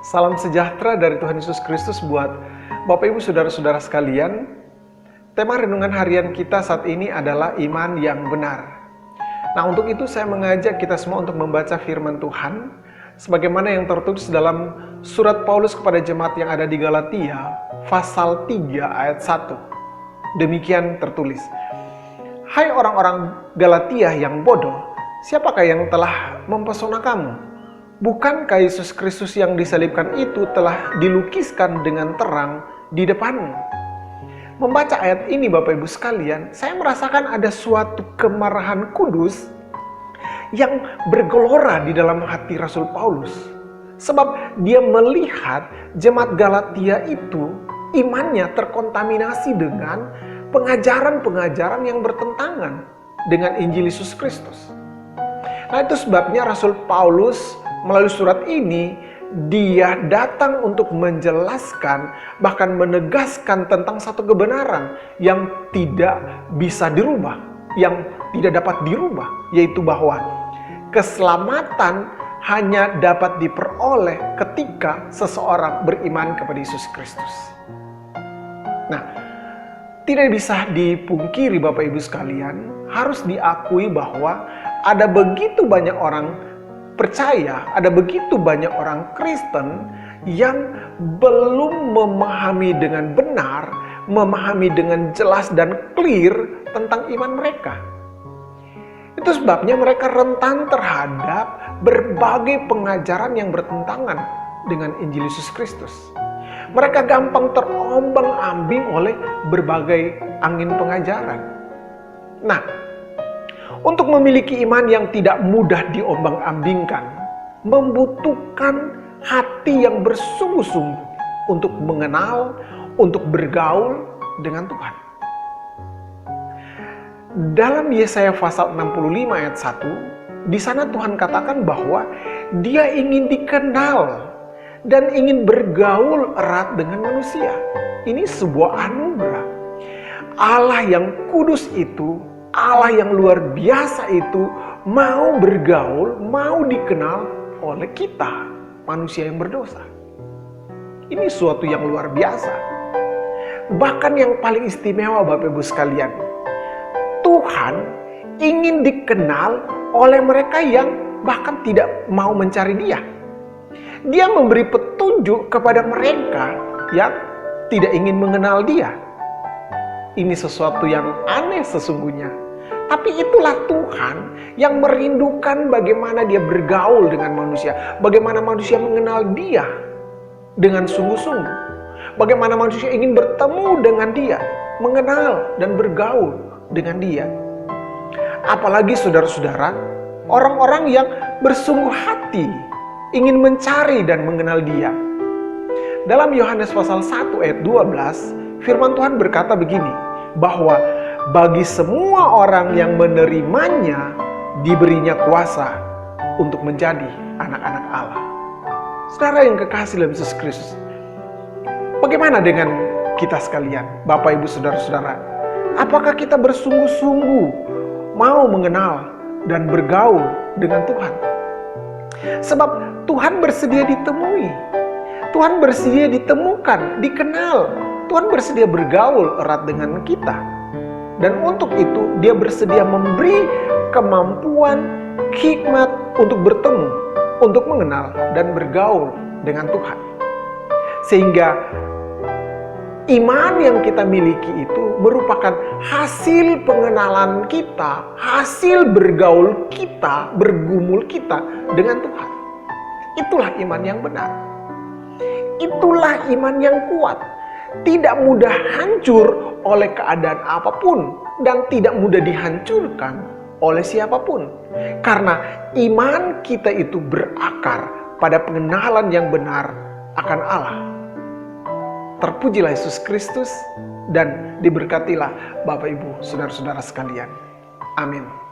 Salam sejahtera dari Tuhan Yesus Kristus buat Bapak Ibu Saudara-saudara sekalian. Tema renungan harian kita saat ini adalah iman yang benar. Nah, untuk itu saya mengajak kita semua untuk membaca firman Tuhan sebagaimana yang tertulis dalam surat Paulus kepada jemaat yang ada di Galatia, pasal 3 ayat 1. Demikian tertulis, "Hai orang-orang Galatia yang bodoh, siapakah yang telah mempesona kamu? Bukankah Yesus Kristus yang disalibkan itu telah dilukiskan dengan terang di depanmu?" Membaca ayat ini Bapak Ibu sekalian, saya merasakan ada suatu kemarahan kudus yang bergelora di dalam hati Rasul Paulus. Sebab dia melihat jemaat Galatia itu imannya terkontaminasi dengan pengajaran-pengajaran yang bertentangan dengan Injil Yesus Kristus. Nah, itu sebabnya Rasul Paulus melalui surat ini, dia datang untuk menjelaskan, bahkan menegaskan tentang satu kebenaran yang tidak bisa dirubah, yang tidak dapat dirubah, yaitu bahwa keselamatan hanya dapat diperoleh ketika seseorang beriman kepada Yesus Kristus. Nah, tidak bisa dipungkiri Bapak Ibu sekalian, harus diakui bahwa ada begitu banyak orang percaya, ada begitu banyak orang Kristen yang belum memahami dengan benar, memahami dengan jelas dan clear tentang iman mereka. Itu sebabnya mereka rentan terhadap berbagai pengajaran yang bertentangan dengan Injil Yesus Kristus. Mereka gampang terombang-ambing oleh berbagai angin pengajaran. Nah, untuk memiliki iman yang tidak mudah diombang-ambingkan, membutuhkan hati yang bersungguh-sungguh untuk mengenal, untuk bergaul dengan Tuhan. Dalam Yesaya pasal 65 ayat 1, di sana Tuhan katakan bahwa Dia ingin dikenal dan ingin bergaul erat dengan manusia. Ini sebuah anugerah. Allah yang kudus itu, Allah yang luar biasa itu mau bergaul, mau dikenal oleh kita, manusia yang berdosa. Ini suatu yang luar biasa. Bahkan yang paling istimewa Bapak Ibu sekalian, Tuhan ingin dikenal oleh mereka yang bahkan tidak mau mencari Dia. Dia memberi petunjuk kepada mereka yang tidak ingin mengenal Dia. Ini sesuatu yang aneh sesungguhnya. Tapi itulah Tuhan yang merindukan bagaimana Dia bergaul dengan manusia. Bagaimana manusia mengenal Dia dengan sungguh-sungguh. Bagaimana manusia ingin bertemu dengan Dia, mengenal dan bergaul dengan Dia. Apalagi saudara-saudara, orang-orang yang bersungguh hati ingin mencari dan mengenal Dia. Dalam Yohanes pasal 1 ayat 12, firman Tuhan berkata begini, bahwa bagi semua orang yang menerimanya, diberinya kuasa untuk menjadi anak-anak Allah. Saudara yang kekasih dalam Yesus Kristus, bagaimana dengan kita sekalian, Bapak Ibu Saudara-saudara? Apakah kita bersungguh-sungguh mau mengenal dan bergaul dengan Tuhan? Sebab Tuhan bersedia ditemui, Tuhan bersedia ditemukan, dikenal, Tuhan bersedia bergaul erat dengan kita. Dan untuk itu Dia bersedia memberi kemampuan, hikmat untuk bertemu, untuk mengenal dan bergaul dengan Tuhan. Sehingga iman yang kita miliki itu merupakan hasil pengenalan kita, hasil bergaul kita, bergumul kita dengan Tuhan. Itulah iman yang benar. Itulah iman yang kuat. Tidak mudah hancur oleh keadaan apapun dan tidak mudah dihancurkan oleh siapapun. Karena iman kita itu berakar pada pengenalan yang benar akan Allah. Terpujilah Yesus Kristus dan diberkatilah Bapak Ibu Saudara-saudara sekalian. Amin.